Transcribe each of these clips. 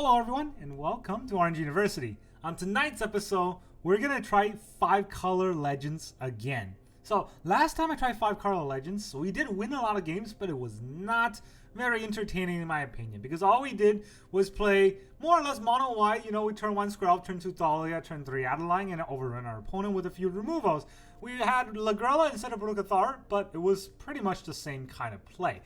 Hello everyone and welcome to Orange University. On tonight's episode, we're gonna try 5-color legends again. So last time I tried 5-color legends, we did win a lot of games, but it was not very entertaining in my opinion, because all we did was play more or less mono white. You know, we turn 1 Skrelv, turn 2 Thalia, turn 3 Adeline, and overrun our opponent with a few removals. We had Lagrella instead of Cathar, but it was pretty much the same kind of play.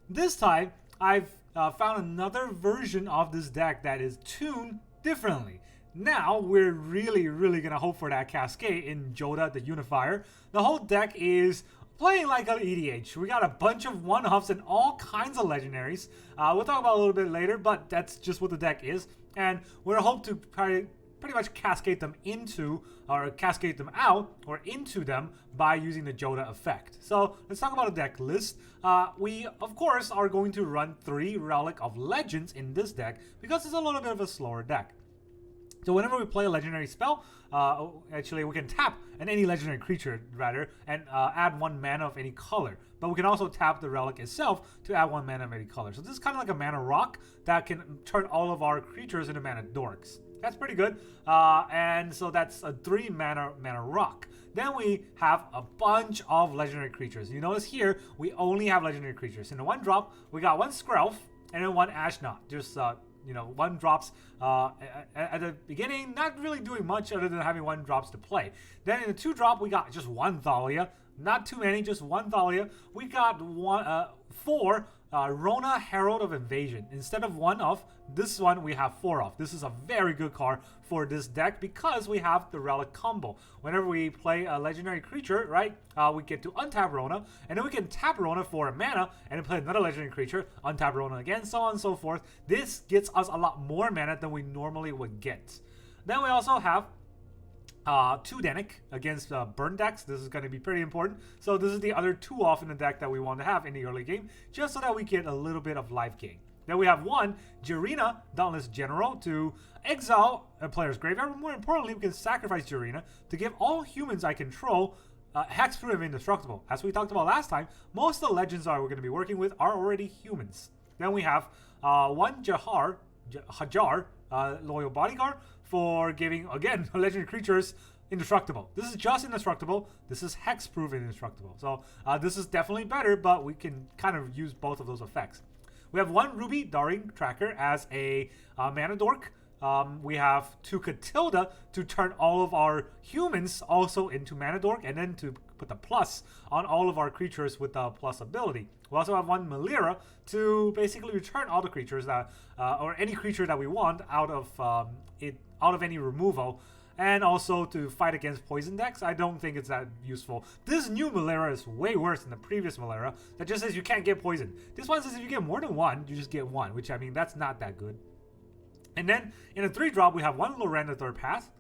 This time, I've found another version of this deck that is tuned differently. Now we're really gonna hope for that Cascade in Jodah, the Unifier. The whole deck is playing like an EDH. We got a bunch of one-offs and all kinds of legendaries. We'll talk about it a little bit later, but that's just what the deck is. And we're hope to pretty much cascade them into, or cascade them out, or into them by using the Jodah effect. So let's talk about a deck list. We, of course, are going to run 3 Relic of Legends in this deck because it's a little bit of a slower deck. So whenever we play a legendary spell, actually we can tap any legendary creature, rather, and add 1 mana of any color. But we can also tap the relic itself to add 1 mana of any color. So this is kind of like a mana rock that can turn all of our creatures into mana dorks. That's pretty good. And so that's a 3 mana rock. Then we have a bunch of legendary creatures. You notice here, we only have legendary creatures. In the 1-drop, we got 1 Skrelv and then 1 Ashnot. Just, you know, 1 drops at the beginning, not really doing much other than having 1 drops to play. Then in the 2-drop, we got just 1 Thalia. Not too many, just 1 Thalia. We got 4 Rona, Herald of Invasion. Instead of 1 of, this one we have 4 of. This is a very good card for this deck because we have the relic combo. Whenever we play a legendary creature, right, we get to untap Rona, and then we can tap Rona for a mana, and then play another legendary creature, untap Rona again, so on and so forth. This gets us a lot more mana than we normally would get. Then we also have 2 Dennick against burn decks. This is going to be pretty important. So this is the other 2 off in the deck that we want to have in the early game, just so that we get a little bit of life gain. Then we have 1 Garena, Dauntless General, to exile a player's graveyard. More importantly, we can sacrifice Garena to give all humans I control hexproof and indestructible. As we talked about last time, most of the legends we're going to be working with are already humans. Then we have 1 Hajar, Loyal Bodyguard, for giving, again, legendary creatures indestructible. This is just indestructible. This is hexproof and indestructible. So this is definitely better, but we can kind of use both of those effects. We have 1 Ruby Daring Tracker as a mana dork. We have 2 Catilda to turn all of our humans also into mana dork, and then to put the plus on all of our creatures with the plus ability. We also have 1 Melira to basically return all the creatures that, or any creature that we want out of any removal, and also to fight against poison decks. I don't think it's that useful. This new Melira is way worse than the previous Melira that just says you can't get poison. This one says if you get more than 1, you just get 1, which, I mean, that's not that good. And then in a 3-drop, we have 1 Lorenda Third Path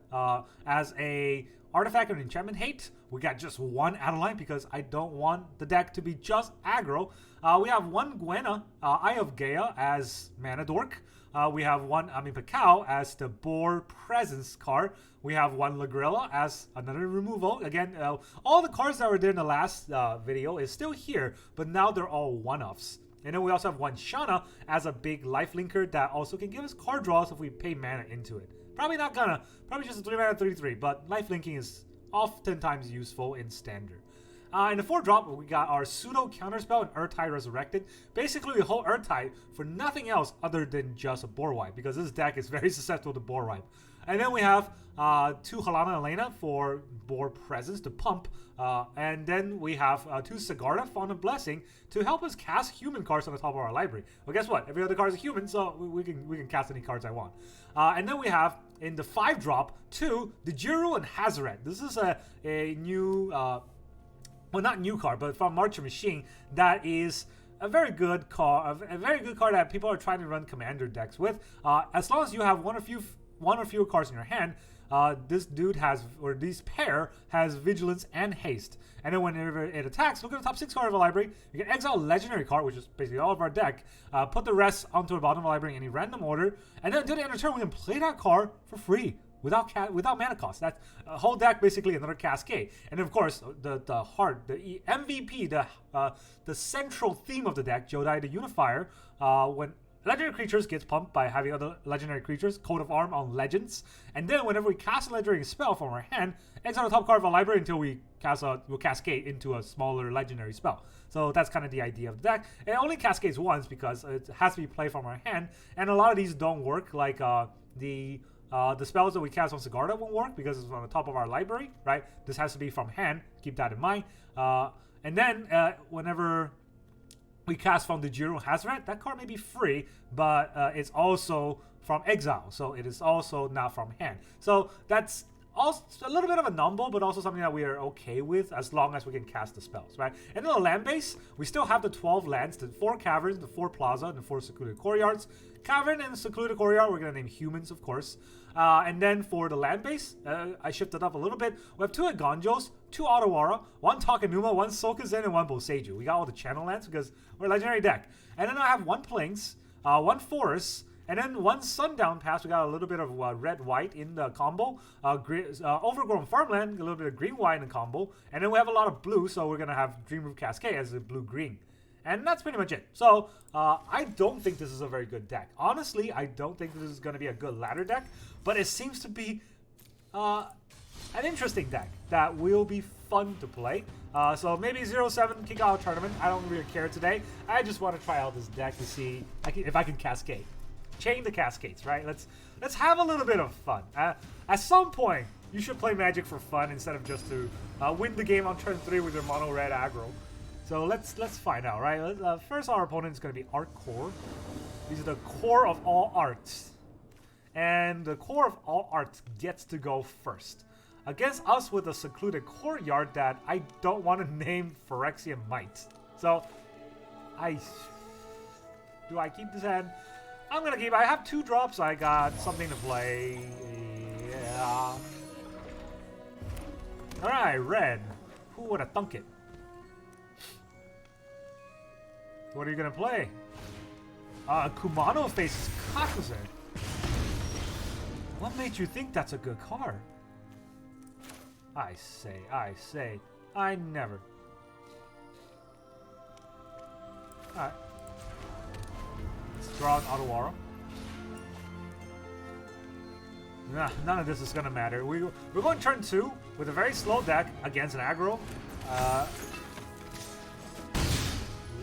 as a artifact and enchantment hate. We got just 1 Adeline because I don't want the deck to be just aggro. We have 1 Gwenna, Eye of Gaia, as mana dork. We have 1 Pekao as the Boar Presence card. We have 1 Lagrella as another removal. Again, all the cards that were there in the last video is still here, but now they're all one-offs. And then we also have 1 Shana as a big life linker that also can give us card draws if we pay mana into it. Probably not gonna. Probably just a 3 mana 3/3, but life linking is oftentimes useful in standard. In the 4-drop, we got our Pseudo Counterspell and Urtide Resurrected. Basically, we hold Urtide for nothing else other than just a Boar Wipe, because this deck is very susceptible to Boar Wipe. And then we have 2 Halana and Alena for Boar Presence to pump. And then we have 2 Sigarda, Font of Blessing, to help us cast human cards on the top of our library. Well, guess what? Every other card is a human, so we can cast any cards I want. And then we have, in the 5-drop, 2 Dejiru and Hazaret. This is a new, well, not new card, but from Marcher Machine, that is a very good card, that people are trying to run commander decks with. As long as you have one or fewer cards in your hand, this dude has, or this pair has vigilance and haste. And then whenever it attacks, look at the top 6 card of a library. You can exile a legendary card, which is basically all of our deck, put the rest onto the bottom of the library in any random order, and then until the end of turn, we can play that card for free without mana cost. That's a whole deck, basically another Cascade. And of course, the MVP, the central theme of the deck, Jodah the Unifier, when legendary creatures gets pumped by having other legendary creatures, coat of arm on legends, and then whenever we cast a legendary spell from our hand, exile the top card of our library until we'll cascade into a smaller legendary spell. So that's kind of the idea of the deck. It only cascades once because it has to be played from our hand, and a lot of these don't work, like the spells that we cast on Sigarda won't work because it's on the top of our library, right? This has to be from hand, keep that in mind. And then whenever we cast from the Jiro Hazoret, that card may be free, but it's also from exile, so it is also not from hand. So that's also a little bit of a numble, but also something that we are okay with as long as we can cast the spells, right? And in the land base, we still have the 12 lands, the 4 caverns, the 4 plaza, and the 4 secluded courtyards. Cavern and secluded courtyard, we're going to name humans, of course. And then for the land base, I shifted up a little bit. We have 2 Aganjos, 2 Otawara, 1 Takenuma, 1 Sokenzan, and 1 Boseiju. We got all the channel lands because we're a legendary deck. And then I have 1 Plains, 1 Forest, and then 1 Sundown Pass. We got a little bit of red-white in the combo. Overgrown Farmland, a little bit of green-white in the combo. And then we have a lot of blue, so we're going to have Dreamroot Cascade as a blue-green. And that's pretty much it. So, I don't think this is a very good deck. Honestly, I don't think this is going to be a good ladder deck. But it seems to be an interesting deck that will be fun to play. So maybe 0-7 kick out tournament. I don't really care today. I just want to try out this deck to see if I can cascade. Chain the cascades, right? Let's have a little bit of fun. At some point, you should play Magic for fun instead of just to win the game on turn 3 with your mono red aggro. So let's find out, right? First, our opponent is going to be Art Core. These are the core of all arts. And the core of all arts gets to go first. Against us with a secluded courtyard that I don't want to name Phyrexian Might. So, do I keep this hand? I'm going to keep. I have 2 drops. I got something to play. Yeah. Alright, red. Who would have thunk it? What are you going to play? Kumano faces Kakuzen. What made you think that's a good card? I say, I never. Alright. Let's draw an Otawara. Nah, none of this is gonna matter. We're going turn 2 with a very slow deck against an aggro.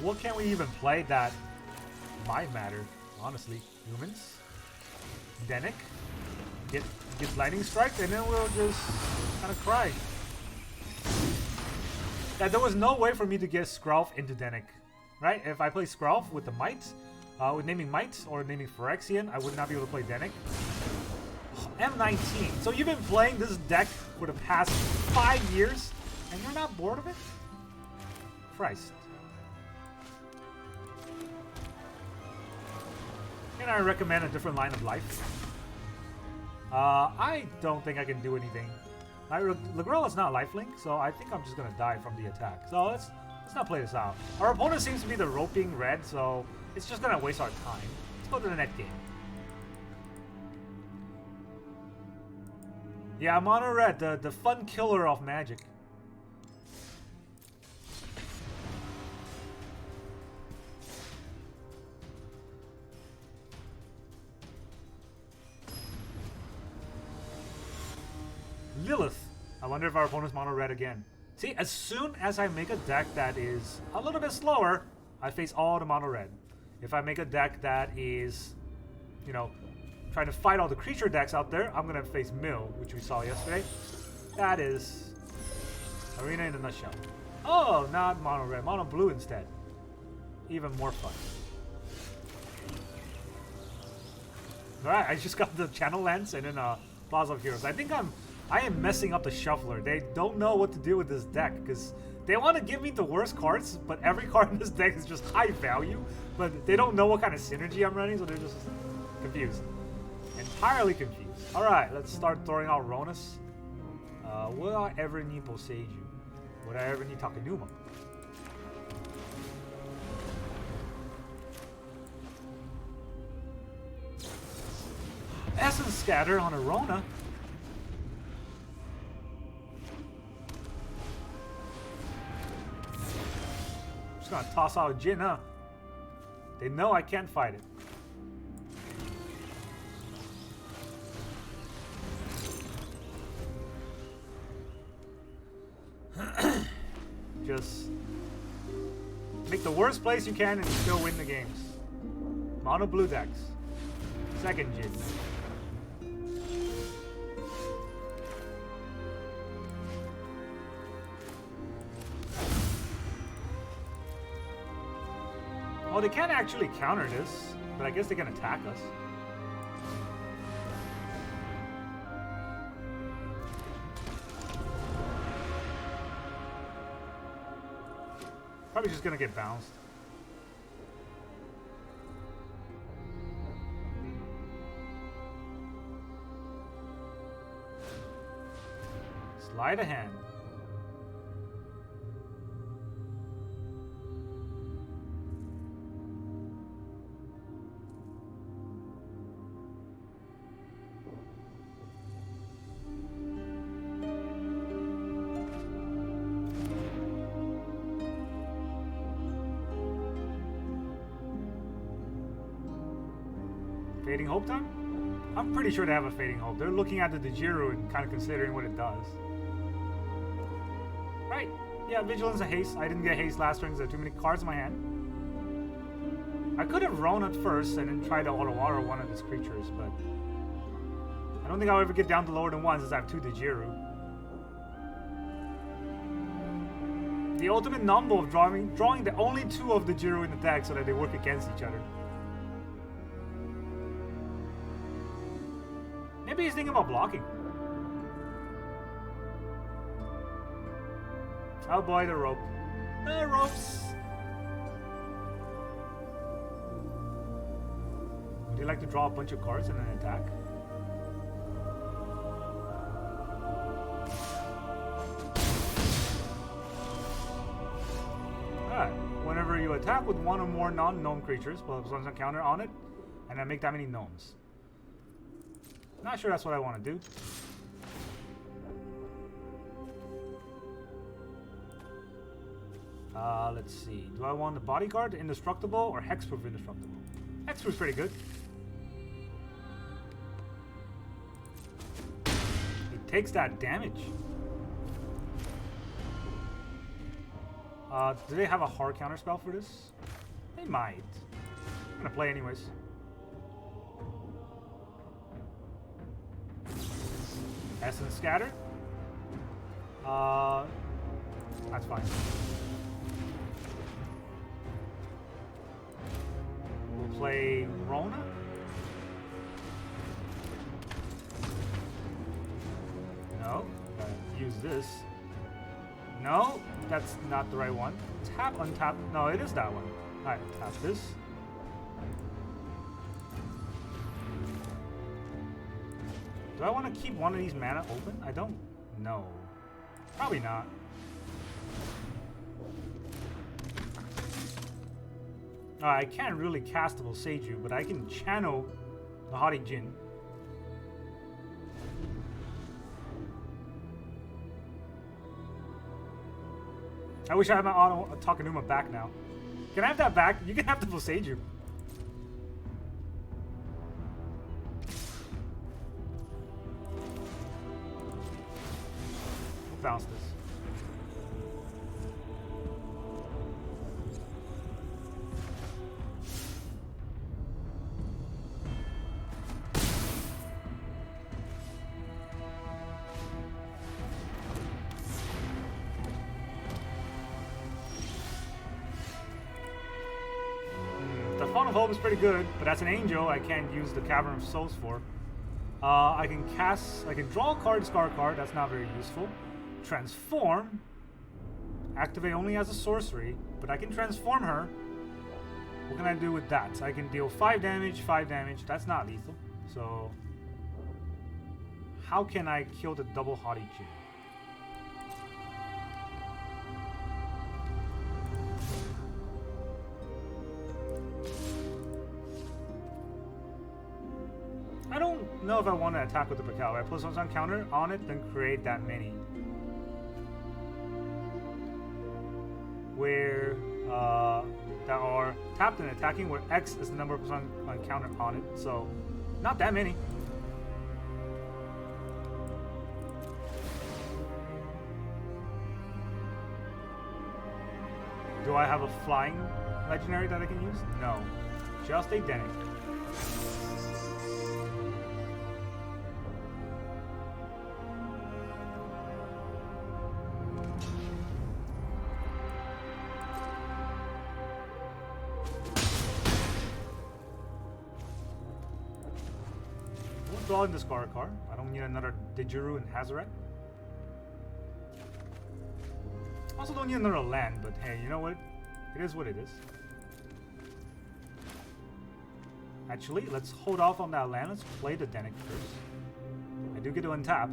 What can we even play that might matter? Honestly, humans, Dennick. Get lightning strike, and then we'll just kind of cry. Yeah, there was no way for me to get Skrelf into Dennick, right? If I play Skrelf with the Might, with naming Might or naming Phyrexian, I would not be able to play Dennick. M19. So you've been playing this deck for the past 5 years, and you're not bored of it? Christ. Can I recommend a different line of life? I don't think I can do anything. Lagrella's not lifelink, so I think I'm just gonna die from the attack. So let's not play this out. Our opponent seems to be the roping red, so it's just gonna waste our time. Let's go to the next game. Yeah, mono red, the fun killer of Magic. Lilith. I wonder if our opponent's mono red again. See, as soon as I make a deck that is a little bit slower, I face all the mono red. If I make a deck that is, you know, trying to fight all the creature decks out there, I'm gonna face Mill, which we saw yesterday. That is Arena in a nutshell. Oh, not mono red, mono blue instead. Even more fun. Alright, I just got the channel lens and then Plaza of Heroes. I think I am messing up the shuffler. They don't know what to do with this deck because they want to give me the worst cards, but every card in this deck is just high value, but they don't know what kind of synergy I'm running, so they're just confused. Entirely confused. Alright, let's start throwing out Ronas. Will I ever need Boseiju? Would I ever need Takenuma? Essence Scatter on a Rona. Just gonna toss out Jin, huh? They know I can't fight it. Just make the worst place you can and still win the games. Mono blue decks. Second Jin. Oh, they can't actually counter this, but I guess they can attack us. Probably just gonna get bounced. Sleight of hand. Fading Hope time? I'm pretty sure they have a Fading Hope. They're looking at the Dejiru and kind of considering what it does. Right. Yeah, Vigilance and Haste. I didn't get Haste last turn because I had too many cards in my hand. I could have Rona first and then try to auto-water one of his creatures, but I don't think I'll ever get down to lower than one since I have 2 Dejiru. The ultimate number of drawing the only 2 of Dejiru in the deck so that they work against each other. Maybe he's thinking about blocking. Oh boy, the rope. The ropes! Would you like to draw a bunch of cards and then attack? Alright. Whenever you attack with one or more non-gnome creatures, well, there's a counter on it, and then make that many gnomes. Not sure that's what I want to do. Let's see. Do I want the bodyguard, indestructible, or hexproof indestructible? Hexproof's pretty good. It takes that damage. Do they have a hard counter spell for this? They might. I'm gonna play anyways. Essence Scatter. That's fine. We'll play Rona. No. Use this. No, that's not the right one. Tap, untap. No, it is that one. Alright, tap this. Do I want to keep one of these mana open? I don't know. Probably not. I can't really cast the Boseiju, but I can channel the Haughty Djinn. I wish I had my auto Takenuma back now. Can I have that back? You can have the Boseiju. Bounce this. The Font of Hope is pretty good, but that's an angel I can't use the Cavern of Souls for. I can draw a card, discard a card, that's not very useful. Transform. Activate only as a sorcery, but I can transform her. What can I do with that? I can deal 5 damage, that's not lethal. So, how can I kill the double Haughty Djinn? I don't know if I want to attack with the Pakal. I put some counter on it, then create that many. Where that are tapped and attacking, where X is the number of percent on counter on it. So, not that many. Do I have a flying legendary that I can use? No. Just a Dennick. We'll draw and discard a card. I don't need another Didgeru and Hazoret. Also don't need another land, but hey, you know what? It is what it is. Actually, let's hold off on that land. Let's play the Dennick first. I do get to untap.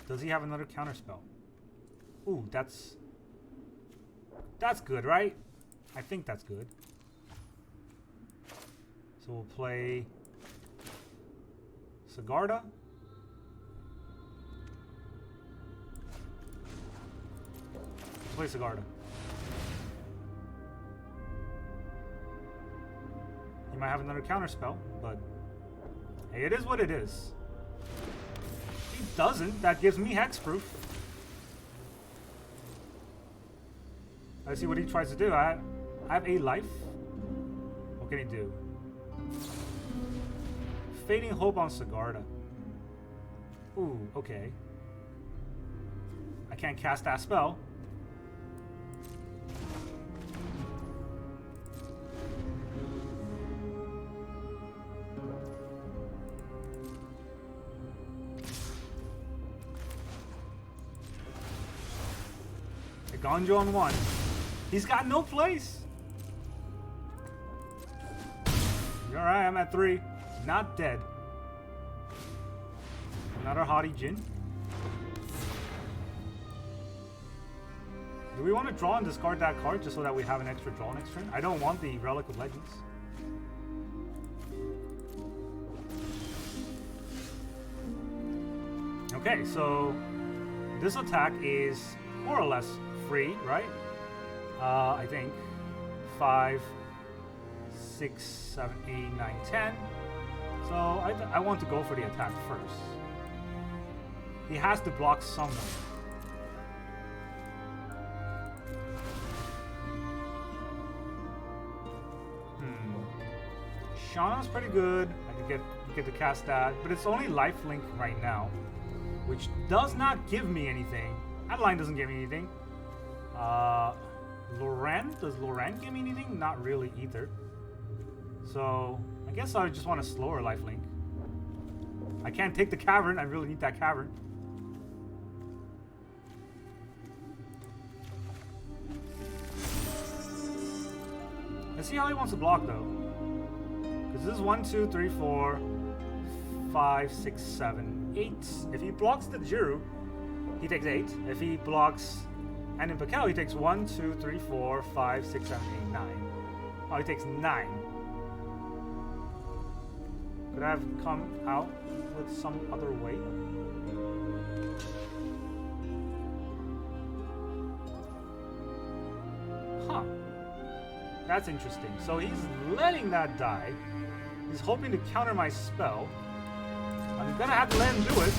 Does he have another counterspell? Ooh, that's good, right? I think that's good. So we'll play Sigarda. Let's play Sigarda. He might have another counterspell, but hey, it is what it is. If he doesn't, that gives me hexproof. Let's see what he tries to do. I have a life. What can he do? Fading Hope on Sigarda. Ooh, okay. I can't cast that spell. A Gonjo on one. He's got no place. Alright, I'm at 3. Not dead. Another Haughty Jin. Do we want to draw and discard that card just so that we have an extra draw next turn? I don't want the Relic of Legends. Okay, so this attack is more or less free, right? I think 5, 6, 7, 8, 9, 10. So I want to go for the attack first. He has to block someone. Shauna's pretty good. I could get to cast that, but it's only lifelink right now, which does not give me anything. Adeline doesn't give me anything. Loran? Does Loran give me anything? Not really either. So I guess I just want a slower lifelink. I can't take the Cavern. I really need that Cavern. Let's see how he wants to block though. Because this is 1, 2, 3, 4, 5, 6, 7, 8. If he blocks the Jiru, he takes 8. If he blocks and in Pakel, he takes 1, 2, 3, 4, 5, 6, 7, 8, 9. Oh, he takes 9. Could I have come out with some other way? Huh. That's interesting. So he's letting that die. He's hoping to counter my spell. I'm gonna have to let him do it.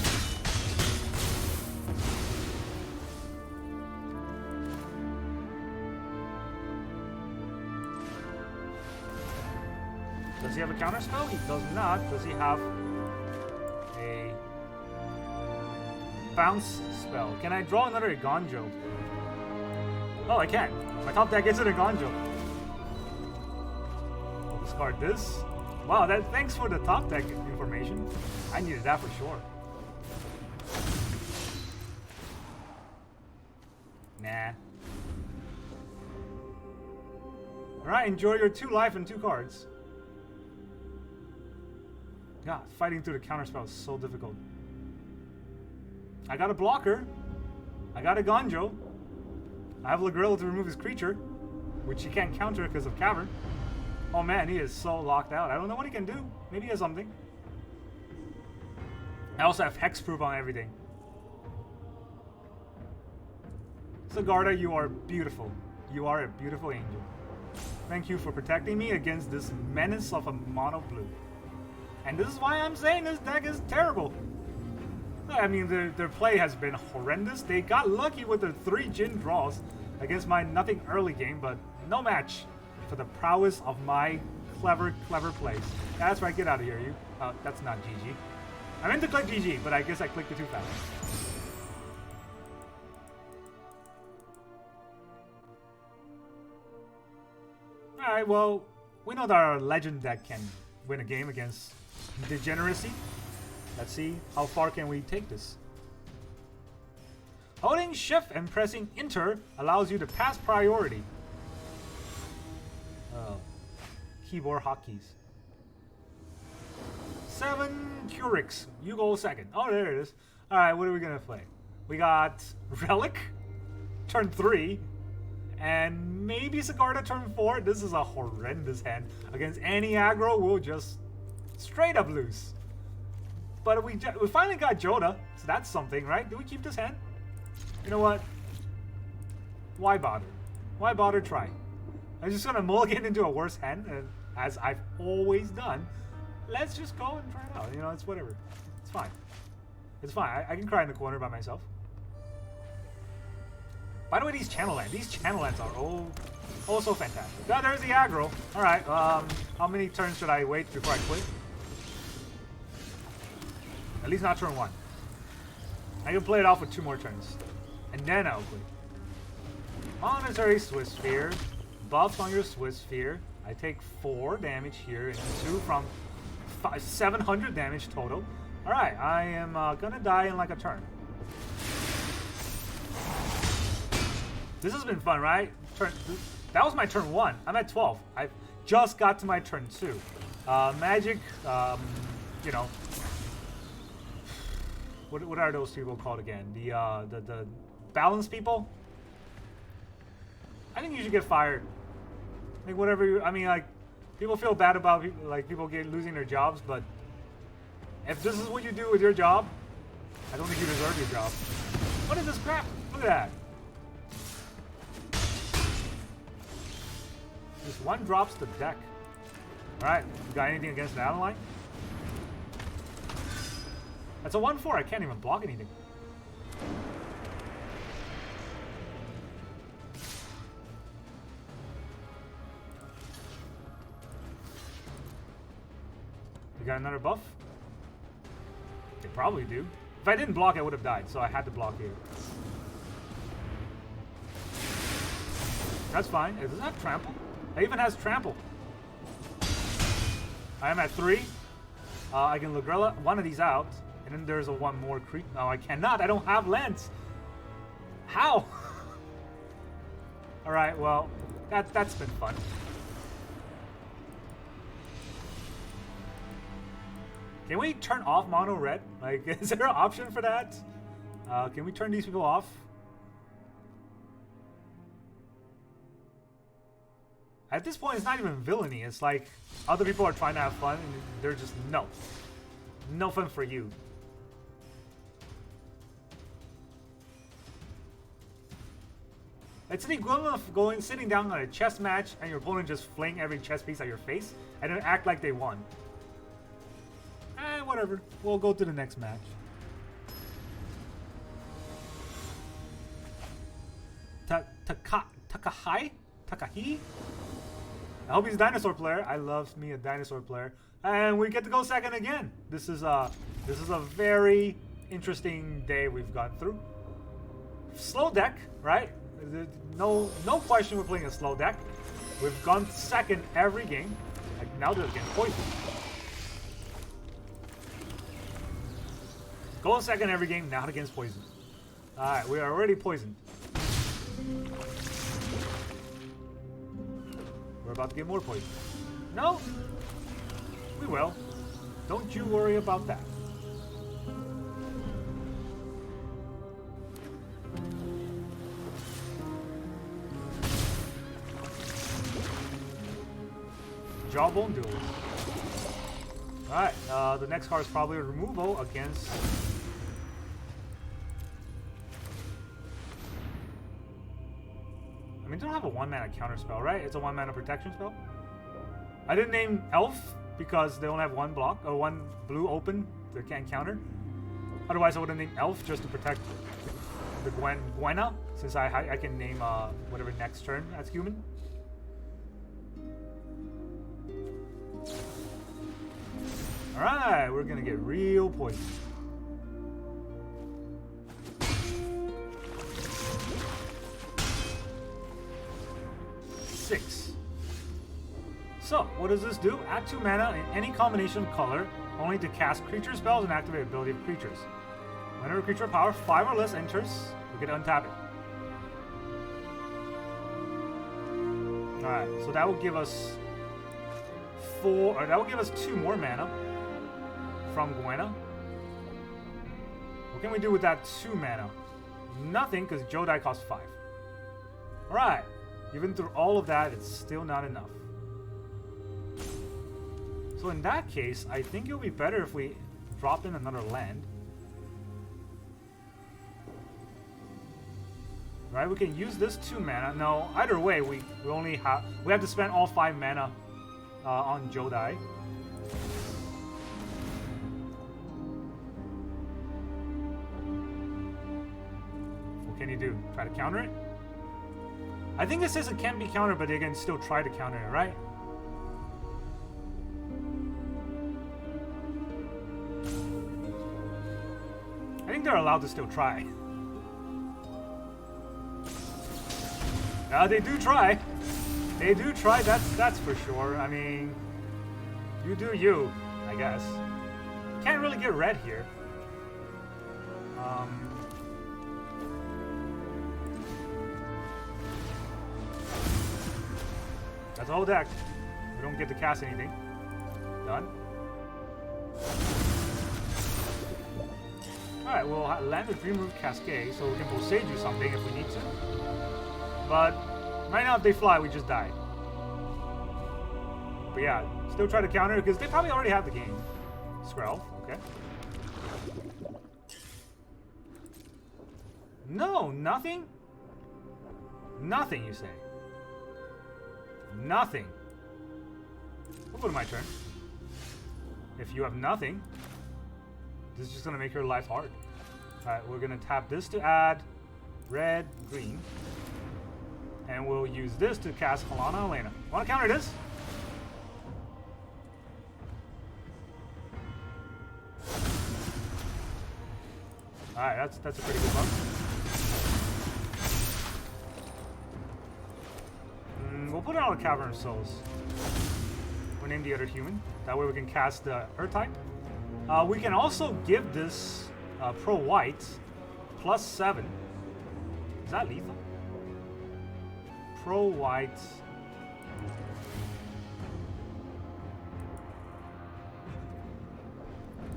Does he have a counter spell? He does not. Does he have a bounce spell? Can I draw another Gonjo? Oh, I can. My top deck isn't a Gonjo. I'll discard this. Wow, thanks for the top deck information. I needed that for sure. Nah. Alright, enjoy your 2 life and 2 cards. God, fighting through the counterspell is so difficult. I got a blocker. I got a Gonjo. I have Lagrilla to remove his creature, which he can't counter because of Cavern. Oh man, he is so locked out. I don't know what he can do. Maybe he has something. I also have hexproof on everything. Sigarda, you are beautiful. You are a beautiful angel. Thank you for protecting me against this menace of a mono blue. And this is why I'm saying this deck is terrible. I mean, their play has been horrendous. They got lucky with their 3 Jin draws against my nothing early game, but no match for the prowess of my clever plays. That's right, get out of here, you. That's not GG. I meant to click GG, but I guess I clicked it too fast. Alright, well, we know that our legend deck can win a game against Degeneracy. Let's see how far can we take this. Holding shift and pressing enter allows you to pass priority. Oh, keyboard hotkeys. 7 Curix. You go second. Oh, there it is. Alright, what are we gonna play? We got Relic, turn 3, and maybe Sigarda turn 4. This is a horrendous hand. Against any aggro, we'll just straight up lose. But we finally got Jodah, so that's something, right? Do we keep this hand? You know what? Why bother? Why bother try? I'm just gonna mulligan into a worse hand, and as I've always done. Let's just go and try it out. You know, it's whatever. It's fine. It's fine. I can cry in the corner by myself. By the way, these channel lands are oh so fantastic. Oh, there's the aggro. All right. How many turns should I wait before I quit? At least not turn 1. I can play it off with 2 more turns, and then I'll quit. Monetary Swiss Sphere. Buffs on your Swiss Sphere. I take 4 damage here and 2 from 700 damage total. All right, I am gonna die in like a turn. This has been fun, right? That was my turn 1. I'm at 12. I just got to my turn 2. Magic, you know. What are those people called again? The balance people? I think you should get fired. Like whatever you, I mean, like people feel bad about people losing their jobs, but if this is what you do with your job, I don't think you deserve your job. What is this crap? Look at that. This one drops the deck. All right, you got anything against Adeline? That's a 1/4. I can't even block anything. You got another buff? They probably do. If I didn't block, I would have died, so I had to block here. That's fine. Does it have trample? It even has trample. I am at 3. I can Lagrella one of these out. And then there's a 1 more creep. No, I cannot. I don't have lands. How? All right. Well, that's been fun. Can we turn off mono red? Like, is there an option for that? Can we turn these people off? At this point, it's not even villainy. It's like other people are trying to have fun, and they're just no fun for you. It's the equivalent of sitting down on a chess match and your opponent just fling every chess piece at your face and then act like they won. Whatever. We'll go to the next match. Takahi? I hope he's a dinosaur player. I love me a dinosaur player. And we get to go second again. This is a very interesting day we've gone through. Slow deck, right? No question we're playing a slow deck. We've gone second every game. Like now they're getting poisoned. Go second every game, now against poison. Alright, we are already poisoned. We're about to get more poison. No? We will. Don't you worry about that. Jawbone duel. Alright, the next card is probably a removal against... I mean, they don't have a 1-mana counter spell, right? It's a 1-mana protection spell. I didn't name Elf because they only have one block or one blue open they can't counter. Otherwise, I would have named Elf just to protect the Gwena, since I can name whatever next turn as human. Alright, we're gonna get real poison. Six. So, what does this do? Add 2 mana in any combination of color, only to cast creature spells and activate ability of creatures. Whenever a creature power 5 or less enters, we can untap it. Alright, so that will give us 2 more mana from Gwena. What can we do with that 2 mana? Nothing, because Jodah costs 5. Alright, even through all of that, it's still not enough. So in that case, I think it would be better if we drop in another land. Right, we can use this 2 mana. No, either way, we have to spend all 5 mana on Jodah. What can you do? Try to counter it? I think it says it can't be countered, but they can still try to counter it, right? I think they're allowed to still try. They do try. They do try, that's for sure. I mean, you do you, I guess. Can't really get red here. That's the whole deck. We don't get to cast anything. Done. Alright, we'll land the Dreamroot Cascade so we can Boseiju something if we need to. But right now, if they fly, we just die. But yeah, still try to counter because they probably already have the game. Skrelv, okay. No, nothing? Nothing, you say? Nothing. We'll go to my turn. If you have nothing, this is just going to make your life hard. Alright, we're going to tap this to add red, green. And we'll use this to cast Halana, Alena. Want to counter this? Alright, that's a pretty good one. We'll put it on a Cavern of Souls. We'll name the other human. That way we can cast the Earth type. We can also give this Pro White +7. Is that lethal? Pro White.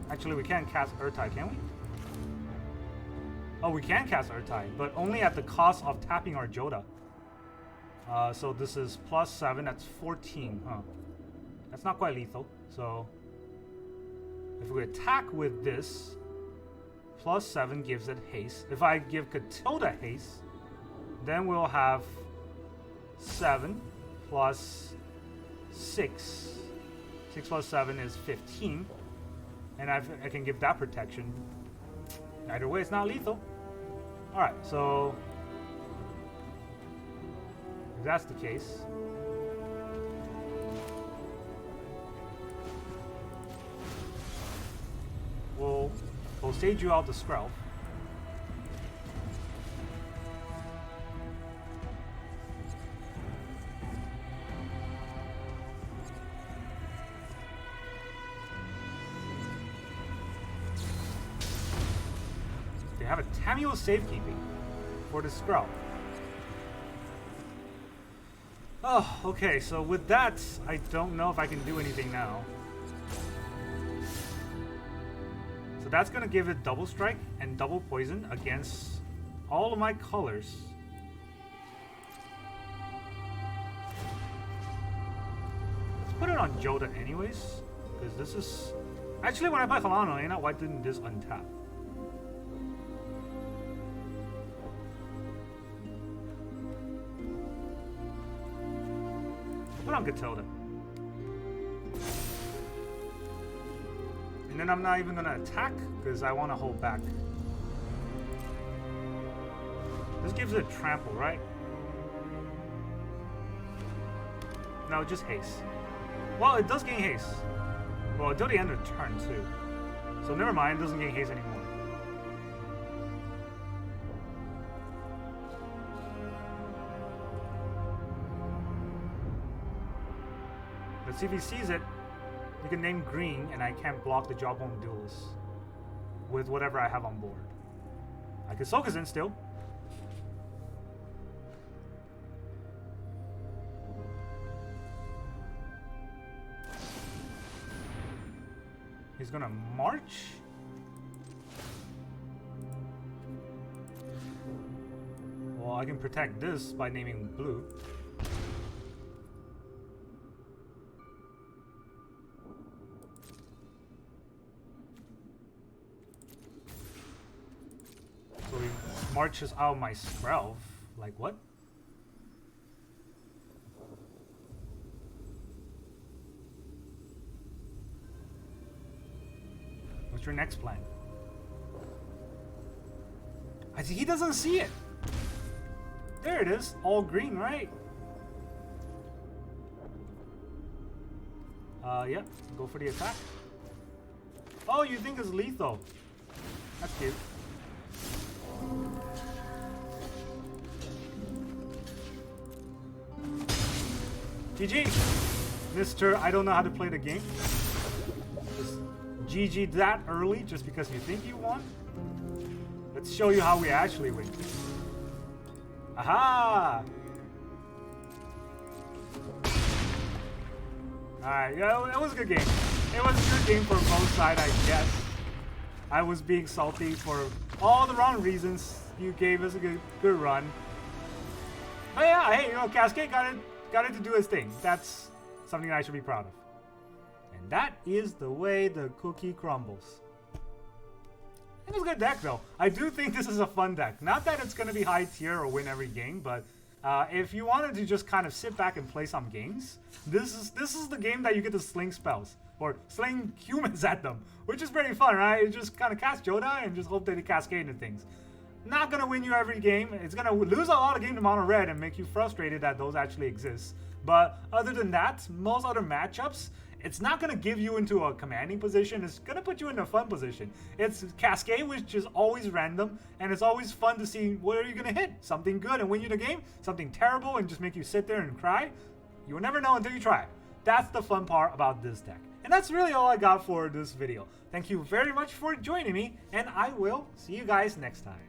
Actually, we can't cast Earth type, can we? Oh, we can cast Earth type, but only at the cost of tapping our Jodah. So this is +7, that's 14, huh? That's not quite lethal, so if we attack with this, +7 gives it haste. If I give Catilda haste, then we'll have 7 plus 6. 6 plus 7 is 15. And I can give that protection. Either way, it's not lethal. Alright, so if that's the case, we'll Boseiju out the Skrelv. They have a Tamio safekeeping for the Skrelv. Oh, okay, so with that, I don't know if I can do anything now. So that's going to give it double strike and double poison against all of my colors. Let's put it on Jodah anyways, because this is... Actually, when I play Halana, Alena, why didn't this untap? Put on Catilda. And then I'm not even gonna attack because I want to hold back. This gives it trample, right? No, just haste. Well, it does gain haste. Well, until the end of the turn too. So never mind, it doesn't gain haste anymore. Let's see if he sees it. You can name green, and I can't block the Jawbone Duelist with whatever I have on board. I can Sokenzan still. He's gonna march. Well, I can protect this by naming blue. So he marches out my Skrelv. Like what? What's your next plan? I see he doesn't see it. There it is, all green, right? Yep, go for the attack. Oh, you think it's lethal? That's cute. GG, Mr. I don't know how to play the game. GG that early just because you think you won? Let's show you how we actually win. Aha! Alright, yeah, it was a good game. It was a good game for both sides, I guess. I was being salty for all the wrong reasons. You gave us a good run. But yeah, hey, you know, Cascade got it to do its thing. That's something I should be proud of. And that is the way the cookie crumbles. It was a good deck though. I do think this is a fun deck. Not that it's going to be high tier or win every game, but if you wanted to just kind of sit back and play some games, this is the game that you get to sling spells or sling humans at them, which is pretty fun, right? You just kind of cast Jodah and just hope that they cascade into things. Not going to win you every game. It's going to lose a lot of game to mono red and make you frustrated that those actually exist. But other than that, most other matchups, it's not going to give you into a commanding position. It's going to put you in a fun position. It's Cascade, which is always random, and it's always fun to see what are you going to hit. Something good and win you the game, something terrible and just make you sit there and cry. You will never know until you try. That's the fun part about this deck. And that's really all I got for this video. Thank you very much for joining me, and I will see you guys next time.